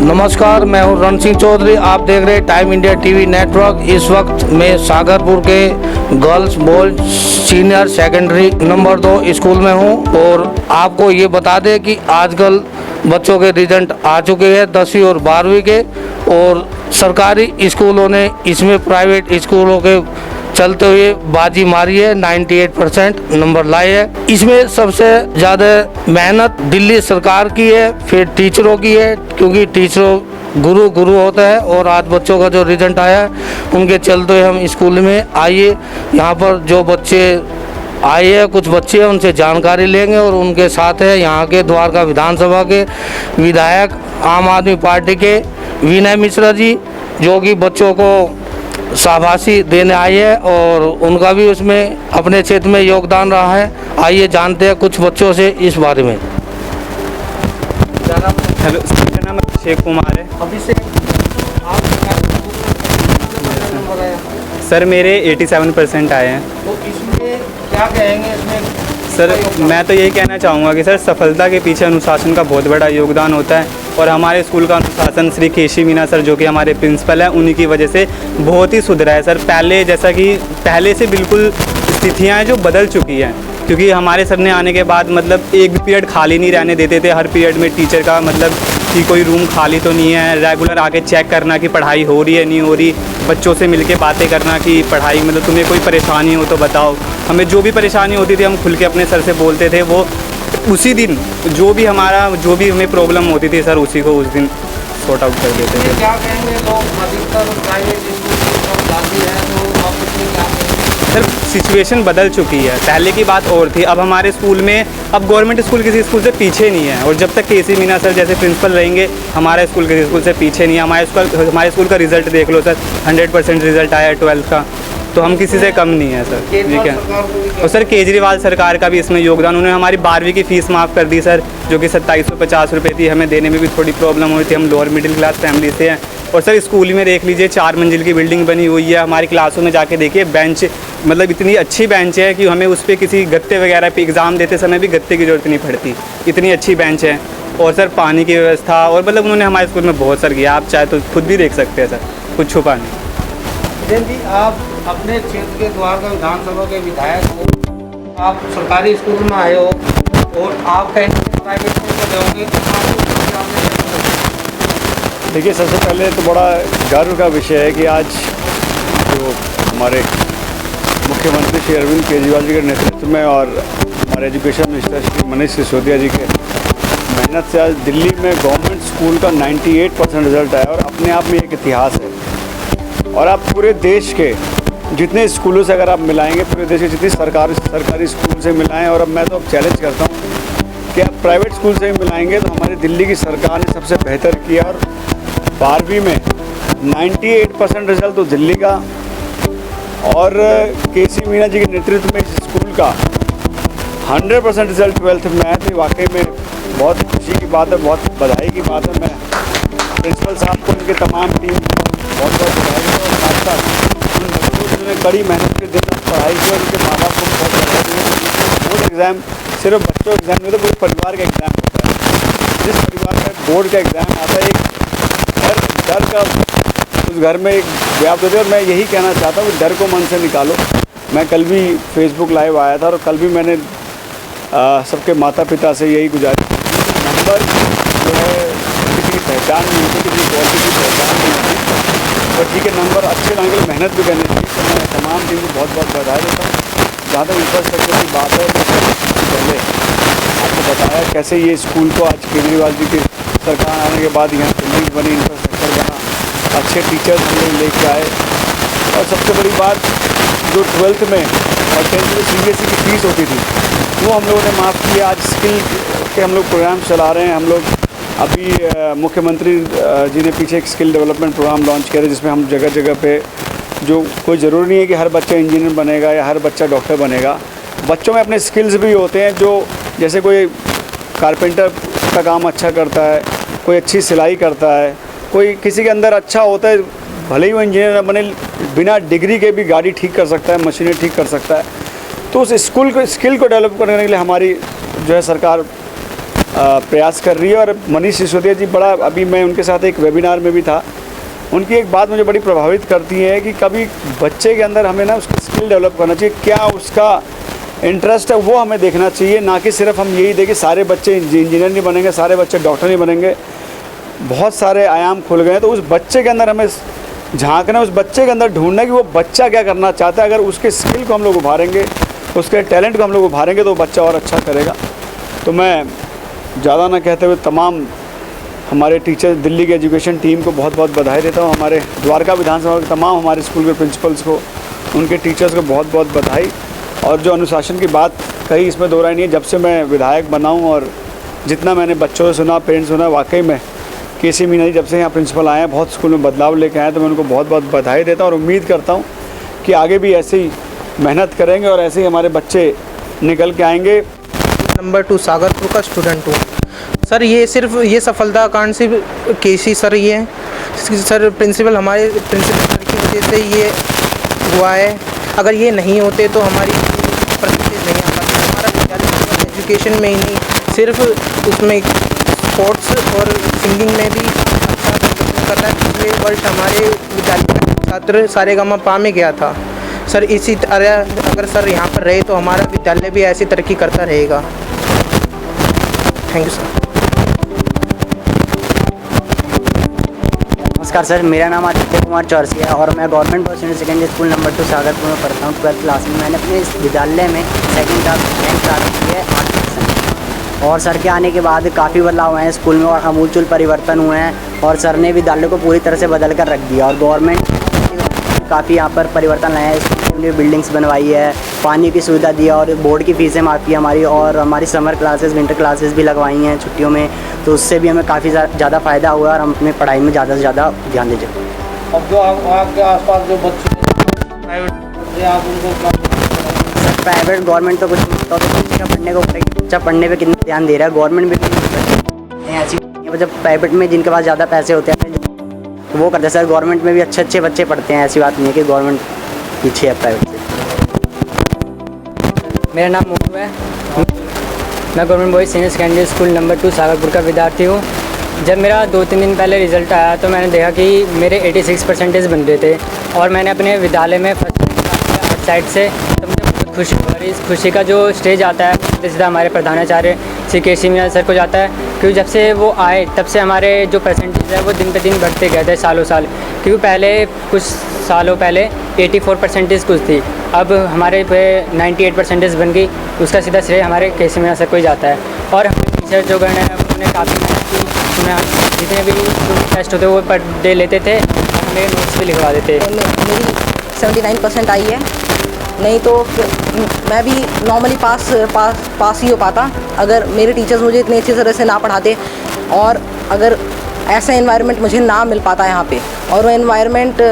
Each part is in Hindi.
नमस्कार, मैं हूं रण सिंह चौधरी। आप देख रहे हैं टाइम इंडिया टीवी नेटवर्क। इस वक्त मैं सागरपुर के girls boys senior secondary number 2 school में हूं और आपको ये बता दें कि आजकल बच्चों के रिजल्ट आ चुके हैं 10वीं और 12वीं के, और सरकारी स्कूलों ने इसमें प्राइवेट स्कूलों के चलते हुए बाजी मारी है, 98% नंबर लाए हैं। इसमें सबसे ज़्यादा मेहनत दिल्ली सरकार की है, फिर टीचरों की है, क्योंकि टीचरों गुरु होता है। और आज बच्चों का जो रिजल्ट आया है उनके चलते हुए हम स्कूल में आइए, यहाँ पर जो बच्चे आए हैं, कुछ बच्चे हैं, उनसे जानकारी लेंगे। और उनके साथ है यहाँ के द्वारका विधानसभा के विधायक आम आदमी पार्टी के विनय मिश्रा जी, जो कि बच्चों को शाबाशी देने आए हैं और उनका भी उसमें अपने क्षेत्र में योगदान रहा है। आइए जानते हैं कुछ बच्चों से इस बारे में। हेलो, मेरा नाम अभिषेक कुमार है। अभिषेक, सर मेरे 87% आए हैं। तो इसमें क्या कहेंगे? इसमें सर मैं तो यही कहना चाहूँगा कि सर सफलता के पीछे अनुशासन का बहुत बड़ा योगदान होता है, और हमारे स्कूल का अनुशासन श्री केशी मीना सर, जो कि हमारे प्रिंसिपल हैं, उन्हीं की वजह से बहुत ही सुधरा है सर। पहले जैसा कि पहले से बिल्कुल स्थितियाँ हैं जो बदल चुकी हैं, क्योंकि हमारे सर ने आने के बाद मतलब एक भी पीरियड खाली नहीं रहने देते थे। हर पीरियड में टीचर का मतलब कि कोई रूम खाली तो नहीं है, रेगुलर आके चेक करना कि पढ़ाई हो रही है नहीं हो रही, बच्चों से मिलके बातें करना कि पढ़ाई मतलब तुम्हें कोई परेशानी हो तो बताओ। हमें जो भी परेशानी होती थी हम खुल के अपने सर से बोलते थे, वो उसी दिन जो भी हमें प्रॉब्लम होती थी सर उसी को उस दिन सॉर्ट आउट कर देते थे। क्या कहेंगे लोग अधिकतर प्राइवेट स्कूल जाती है तो आप सर सिचुएशन बदल चुकी है, पहले की बात और थी। अब हमारे स्कूल में अब गवर्नमेंट स्कूल किसी स्कूल से पीछे नहीं है, और जब तक केसी मीना सर जैसे प्रिंसिपल रहेंगे हमारा स्कूल किसी स्कूल से पीछे नहीं है। हमारे स्कूल का रिज़ल्ट देख लो सर, 100% रिज़ल्ट आया है 12th का, तो हम किसी से कम नहीं है सर, ठीक है। और सर केजरीवाल सरकार का भी इसमें योगदान, उन्होंने हमारी 12वीं की फ़ीस माफ़ कर दी सर, जो कि 2750 रुपये थी। हमें देने में भी थोड़ी प्रॉब्लम हुई थी, हम लोअर मिडिल क्लास फैमिली से हैं। और सर स्कूल में देख लीजिए 4 मंजिल की बिल्डिंग बनी हुई है। हमारी क्लासों में जाके देखिए बेंच, मतलब इतनी अच्छी बेंच है कि हमें उस पर किसी गत्ते वगैरह पे एग्ज़ाम देते समय भी गत्ते की ज़रूरत नहीं पड़ती, इतनी अच्छी बेंच है। और सर पानी की व्यवस्था, और मतलब उन्होंने हमारे स्कूल में बहुत सर किया, आप चाहे तो खुद भी देख सकते हैं सर, कुछ छुपा नहीं। जी, आप अपने क्षेत्र के द्वारका विधानसभा के विधायक हो, आप सरकारी स्कूल में आए हो और आप कहीं प्राइवेट स्कूल में जाओगे तो देखिए, सबसे पहले तो बड़ा गर्व का विषय है कि आज जो हमारे मुख्यमंत्री श्री अरविंद केजरीवाल जी के नेतृत्व में और हमारे एजुकेशन मिनिस्टर श्री मनीष सिसोदिया जी के मेहनत से आज दिल्ली में गवर्नमेंट स्कूल का 98% रिजल्ट आया, और अपने आप में एक इतिहास है। और आप पूरे देश के जितने स्कूलों से अगर आप मिलाएंगे, पूरे देश के जितनी सरकारी स्कूल से मिलाएं, और अब मैं तो चैलेंज करता हूं कि आप प्राइवेट स्कूल से भी मिलाएंगे तो हमारी दिल्ली की सरकार ने सबसे बेहतर किया। और 12वीं में 98% रिजल्ट तो दिल्ली का, और केसी मीना जी के नेतृत्व में इस स्कूल का 100% रिजल्ट 12th में आया। तो वाकई में बहुत खुशी की बात है, बहुत बधाई की बात है। मैं प्रिंसिपल साहब को, उनके तमाम टीम बहुत बधाई है, और साथ साथ उन बच्चों को जिन्होंने कड़ी मेहनत के दिन पढ़ाई की, और उनके माँ बाप को बहुत बधाई दी। बोर्ड एग्ज़ाम सिर्फ बच्चों का एग्ज़ाम नहीं, तो पूरे परिवार का एग्ज़ाम होता है। जिस परिवार में बोर्ड का एग्ज़ाम आता है, एक डर का उस घर में एक व्याप्त होती है। और मैं यही कहना चाहता हूँ कि डर को मन से निकालो। मैं कल भी फेसबुक लाइव आया था, और कल भी मैंने सबके माता पिता से यही गुजारिश की, नंबर जो है किसी की पहचान नहीं होती, किसी क्वालिटी की पहचान नहीं होती, और ठीक है नंबर अच्छे लाने के लिए मेहनत भी करनी चाहिए। तो मैं तमाम टीम को बहुत बहुत बधाई देता हूँ। जहाँ तक इंफ्रास्ट्रक्चर की बात है, तो पहले आपको बताया कैसे ये स्कूल को आज केजरीवाल जी की सरकार आने के बाद यहाँ बिल्डिंग बनी, इंफ्रास्ट्रक्चर बना, अच्छे टीचर्स हम लोग लेके आए। और सबसे बड़ी बात, जो 12th में और 10th में CBSE की फ़ीस होती थी वो हम लोगों ने माफ़ किया। आज स्किल के हम लोग प्रोग्राम चला रहे हैं। हम लोग अभी मुख्यमंत्री जी ने पीछे एक स्किल डेवलपमेंट प्रोग्राम लॉन्च किया है, जिसमें हम जगह जगह पे, जो कोई ज़रूरी नहीं है कि हर बच्चा इंजीनियर बनेगा या हर बच्चा डॉक्टर बनेगा, बच्चों में अपने स्किल्स भी होते हैं। जो जैसे कोई कारपेंटर का काम अच्छा करता है, कोई अच्छी सिलाई करता है, कोई किसी के अंदर अच्छा होता है, भले ही वो इंजीनियर न बने, बिना डिग्री के भी गाड़ी ठीक कर सकता है, मशीनें ठीक कर सकता है। तो उस स्किल को डेवलप करने के लिए हमारी जो है सरकार प्रयास कर रही है। और मनीष सिसोदिया जी बड़ा, अभी मैं उनके साथ एक वेबिनार में भी था, उनकी एक बात मुझे बड़ी प्रभावित करती है कि कभी बच्चे के अंदर हमें ना उसकी स्किल डेवलप करना चाहिए, क्या उसका इंटरेस्ट है वो हमें देखना चाहिए, ना कि सिर्फ हम यही देखें सारे बच्चे इंजीनियर नहीं बनेंगे, सारे बच्चे डॉक्टर नहीं बनेंगे। बहुत सारे आयाम खुल गए हैं, तो उस बच्चे के अंदर हमें झांकना, उस बच्चे के अंदर ढूंढना कि वो बच्चा क्या करना चाहता है। अगर उसके स्किल को हम लोग उभारेंगे, उसके टैलेंट को हम लोग उभारेंगे, तो बच्चा और अच्छा करेगा। तो मैं ज़्यादा ना कहते हुए तमाम हमारे टीचर, दिल्ली की एजुकेशन टीम को बहुत बहुत बधाई देता हूँ। हमारे द्वारका विधानसभा के तमाम हमारे स्कूल के प्रिंसिपल्स को, उनके टीचर्स को बहुत बहुत बधाई। और जो अनुशासन की बात कही, इसमें दो राय नहीं है। जब से मैं विधायक बना हूँ और जितना मैंने बच्चों से सुना, पेरेंट्स सुना, वाकई में केसी मीना जी जब से यहाँ प्रिंसिपल आए हैं, बहुत स्कूल में बदलाव लेके आए हैं। तो मैं उनको बहुत बहुत बधाई देता हूँ और उम्मीद करता हूँ कि आगे भी ऐसे ही मेहनत करेंगे और ऐसे ही हमारे बच्चे निकल के आएंगे। नंबर 2 सागरपुर का स्टूडेंट हूँ सर। ये सिर्फ ये सफलता कांड सिर्फ केसी सर ही है सर, प्रिंसिपल हमारे प्रिंसिपल सर की वजह से ये हुआ है। अगर ये नहीं होते तो हमारी परसेंटेज नहीं आ पाती। हमारा विद्यालय एजुकेशन में ही नहीं, सिर्फ उसमें स्पोर्ट्स और सिंगिंग में भी अच्छा प्रदर्शन कर रहा है। पिछले वर्ष हमारे विद्यालय का छात्र सारेगामा में गया था सर। इसी तरह अगर सर यहाँ पर रहे तो हमारा विद्यालय भी ऐसी तरक्की करता रहेगा। Thank you sir. नमस्कार सर, मेरा नाम आदित्य कुमार चौरसिया है और मैं government boys senior secondary school number 2 Sagarpur में पढ़ता हूँ। 12th क्लास में मैंने अपने इस विद्यालय में सेकंड रैंक प्राप्त की है 8%। और सर के आने के बाद काफ़ी बदलाव हुए हैं स्कूल में और आमूलचूल परिवर्तन हुए हैं और सर ने विद्यालय को पूरी तरह से बदल कर रख दिया। और गवर्नमेंट काफ़ी यहाँ पर परिवर्तन लाया है, स्कूल के लिए बिल्डिंग्स बनवाई है, पानी की सुविधा दी है और बोर्ड की फ़ीसें माफ़ की हमारी। और हमारी समर क्लासेस, विंटर क्लासेस भी लगवाई हैं छुट्टियों में, तो उससे भी हमें काफ़ी ज़्यादा फ़ायदा हुआ और हम अपनी पढ़ाई में ज़्यादा से ज़्यादा ध्यान दीजिए। अब जो आपके आसपास जो बच्चे प्राइवेट, आप उनको सर प्राइवेट गवर्नमेंट तो कुछ नहीं होता, तो बच्चे का पढ़ने को बच्चा पढ़ने पे कितना ध्यान दे रहा है। गवर्नमेंट भी ऐसी जब प्राइवेट में जिनके पास ज़्यादा पैसे होते हैं तो वो करते हैं सर। गवर्नमेंट में भी अच्छे बच्चे पढ़ते हैं, ऐसी बात नहीं है कि गवर्नमेंट पीछे है प्राइवेट से। मेरा नाम मोनू है, मैं government boys senior secondary school number 2 Sagarpur का विद्यार्थी हूँ। जब मेरा 2-3 दिन पहले रिज़ल्ट आया तो मैंने देखा कि मेरे 86% बन रहे थे और मैंने अपने विद्यालय में फर्स्ट साइड से, तो मुझे बहुत खुशी हो रही। इस खुशी का जो स्टेज आता है सीधा हमारे प्रधानाचार्य श्री केसी मीना सर को जाता है, क्योंकि जब से वो आए तब से हमारे जो परसेंटेज है वो दिन पे दिन बढ़ते गए थे सालों साल। क्योंकि पहले कुछ सालों पहले 84% कुछ थी, अब हमारे पे 98% बन गई। उसका सीधा श्रेय हमारे केसी मीना सर को ही जाता है। और हमारे टीचर जो गण हैं उन्होंने काफ़ी मेहनत की, उन्हें जितने भी जो टेस्ट होते वो पर डे लेते थे और हमें नोट्स भी लिखवा देते। मेरी 79% आई है, नहीं तो मैं भी नॉर्मली पास ही हो पाता अगर मेरे टीचर्स मुझे इतनी अच्छी तरह से ना पढ़ाते और अगर ऐसा एनवायरनमेंट मुझे ना मिल पाता यहाँ पे। और वो एनवायरनमेंट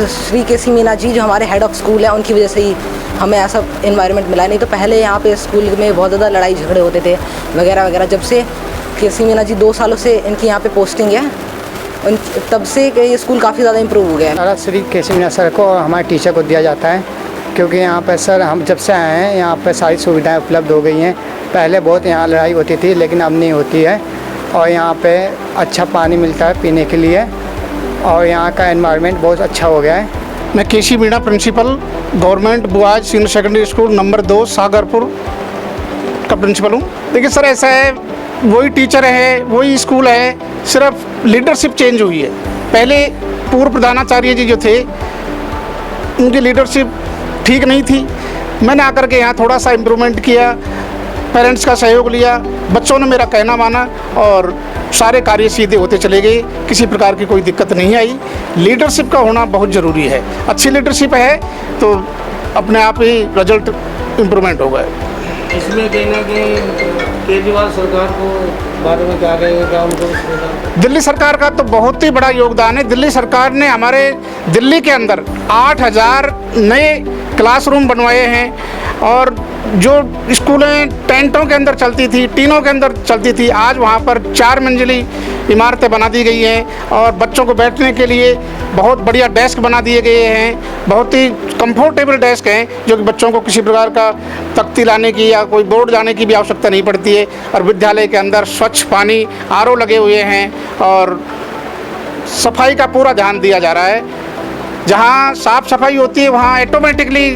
श्री केसी मीना जी जो हमारे हेड ऑफ़ स्कूल है उनकी वजह से ही हमें ऐसा एनवायरनमेंट मिला। नहीं तो पहले यहाँ पे स्कूल में बहुत ज़्यादा लड़ाई झगड़े होते थे वगैरह वगैरह। जब से केसी मीना जी 2 सालों से इनकी यहाँ पे पोस्टिंग है, तब से ये स्कूल काफ़ी ज़्यादा इम्प्रूव हो गया है। सारा श्री केसी मीना सर को और हमारे टीचर को दिया जाता है, क्योंकि यहाँ पर सर हम जब से आए हैं यहाँ पर सारी सुविधाएं उपलब्ध हो गई हैं। पहले बहुत यहाँ लड़ाई होती थी लेकिन अब नहीं होती है और यहाँ पे अच्छा पानी मिलता है पीने के लिए और यहाँ का एनवायरनमेंट बहुत अच्छा हो गया है। मैं KC Meena principal government boys senior secondary school number 2 Sagarpur का प्रिंसिपल हूँ। देखिए सर, ऐसा है, वही टीचर है, वही स्कूल है, सिर्फ लीडरशिप चेंज हुई है। पहले पूर्व प्रधानाचार्य जी जो थे उनकी लीडरशिप ठीक नहीं थी। मैंने आकर के यहाँ थोड़ा सा इम्प्रूवमेंट किया, पेरेंट्स का सहयोग लिया, बच्चों ने मेरा कहना माना और सारे कार्य सीधे होते चले गए, किसी प्रकार की कोई दिक्कत नहीं आई। लीडरशिप का होना बहुत ज़रूरी है, अच्छी लीडरशिप है तो अपने आप ही रिजल्ट इम्प्रूवमेंट होगा। इसमें कहना कि केजरीवाल सरकार को बारे में क्या कहेगा, उनको दिल्ली सरकार का तो बहुत ही बड़ा योगदान है। दिल्ली सरकार ने हमारे दिल्ली के अंदर 8000 नए क्लासरूम बनवाए हैं और जो स्कूलें टेंटों के अंदर चलती थी, टीनों के अंदर चलती थी, आज वहाँ पर 4 मंजिली इमारतें बना दी गई हैं और बच्चों को बैठने के लिए बहुत बढ़िया डेस्क बना दिए गए हैं, बहुत ही कंफर्टेबल डेस्क हैं जो कि बच्चों को किसी प्रकार का तख्ती लाने की या कोई बोर्ड लाने की भी आवश्यकता नहीं पड़ती है। और विद्यालय के अंदर स्वच्छ पानी आरओ लगे हुए हैं और सफाई का पूरा ध्यान दिया जा रहा है। जहाँ साफ़ सफाई होती है वहाँ ऑटोमेटिकली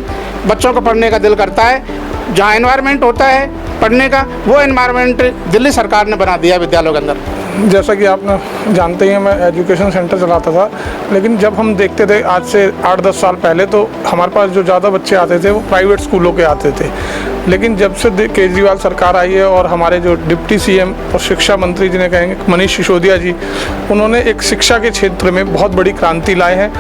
बच्चों को पढ़ने का दिल करता है। जहाँ एनवायरनमेंट होता है पढ़ने का, वो एनवायरनमेंट दिल्ली सरकार ने बना दिया विद्यालयों के अंदर। जैसा कि आप जानते हैं मैं एजुकेशन सेंटर चलाता था, लेकिन जब हम देखते थे आज से 8-10 साल पहले तो हमारे पास जो ज़्यादा बच्चे आते थे वो प्राइवेट स्कूलों के आते थे। लेकिन जब से केजरीवाल सरकार आई है और हमारे जो डिप्टी सीएम और शिक्षा मंत्री जिन्हें कहेंगे मनीष सिसोदिया जी, उन्होंने एक शिक्षा के क्षेत्र में बहुत बड़ी क्रांति लाए हैं।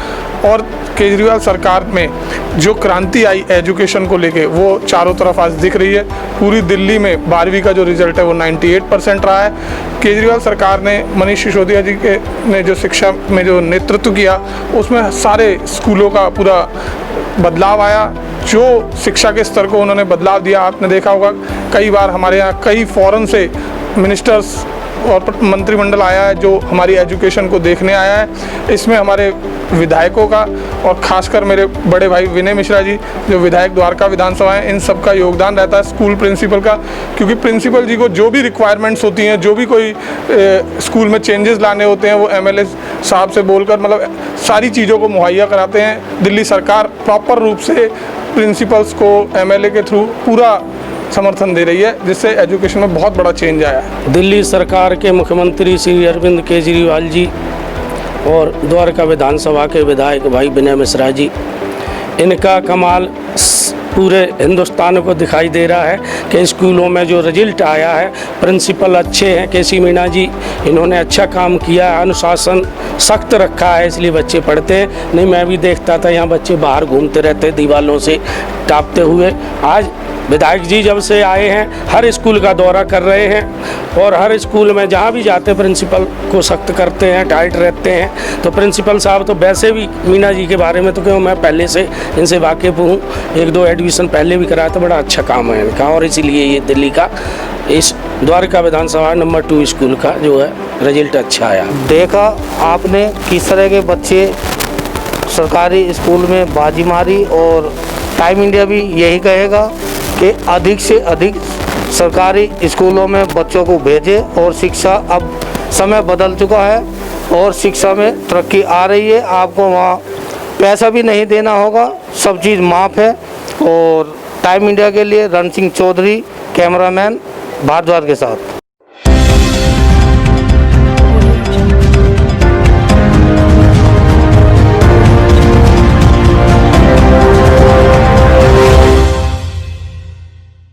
और केजरीवाल सरकार में जो क्रांति आई एजुकेशन को लेके वो चारों तरफ आज दिख रही है। पूरी दिल्ली में 12वीं का जो रिज़ल्ट है वो 98% रहा है। केजरीवाल सरकार ने मनीष सिसोदिया जी ने जो शिक्षा में जो नेतृत्व किया उसमें सारे स्कूलों का पूरा बदलाव आया। जो शिक्षा के स्तर को उन्होंने बदलाव दिया, आपने देखा होगा कई बार हमारे यहाँ कई फॉरेन से मिनिस्टर्स और मंत्रिमंडल आया है जो हमारी एजुकेशन को देखने आया है। इसमें हमारे विधायकों का और ख़ासकर मेरे बड़े भाई विनय मिश्रा जी जो विधायक द्वारका विधानसभा हैं, इन सब का योगदान रहता है स्कूल प्रिंसिपल का, क्योंकि प्रिंसिपल जी को जो भी रिक्वायरमेंट्स होती हैं, जो भी कोई स्कूल में चेंजेस लाने होते हैं वो एमएलए साहब से बोलकर मतलब सारी चीज़ों को मुहैया कराते हैं। दिल्ली सरकार प्रॉपर रूप से प्रिंसिपल्स को एमएलए के थ्रू पूरा समर्थन दे रही है, जिससे एजुकेशन में बहुत बड़ा चेंज आया है। दिल्ली सरकार के मुख्यमंत्री श्री अरविंद केजरीवाल जी और द्वारका विधानसभा के विधायक भाई विनय मिश्रा जी, इनका कमाल पूरे हिंदुस्तान को दिखाई दे रहा है कि स्कूलों में जो रिजल्ट आया है, प्रिंसिपल अच्छे हैं, केसी मीना जी इन्होंने अच्छा काम किया है, अनुशासन सख्त रखा है, इसलिए बच्चे पढ़ते हैं। नहीं मैं भी देखता था यहाँ बच्चे बाहर घूमते रहते दीवालों से टापते हुए। आज विधायक जी जब से आए हैं हर स्कूल का दौरा कर रहे हैं और हर स्कूल में जहाँ भी जाते हैं प्रिंसिपल को सख्त करते हैं, टाइट रहते हैं। तो प्रिंसिपल साहब तो वैसे भी मीना जी के बारे में तो क्यों मैं पहले से इनसे वाकिफ़ हूँ, 1-2 एडमिशन पहले भी कराया, तो बड़ा अच्छा काम है इनका। और इसीलिए ये दिल्ली का इस द्वारका विधानसभा नंबर 2 स्कूल का जो है रिजल्ट अच्छा आया। देखा आपने किस तरह के बच्चे सरकारी स्कूल में बाजी मारी, और टाइम इंडिया भी यही कहेगा कि अधिक से अधिक सरकारी स्कूलों में बच्चों को भेजें। और शिक्षा अब समय बदल चुका है और शिक्षा में तरक्की आ रही है। आपको वहाँ पैसा भी नहीं देना होगा, सब चीज़ माफ़ है। और टाइम इंडिया के लिए रण सिंह चौधरी, कैमरामैन भारद्वाज के साथ।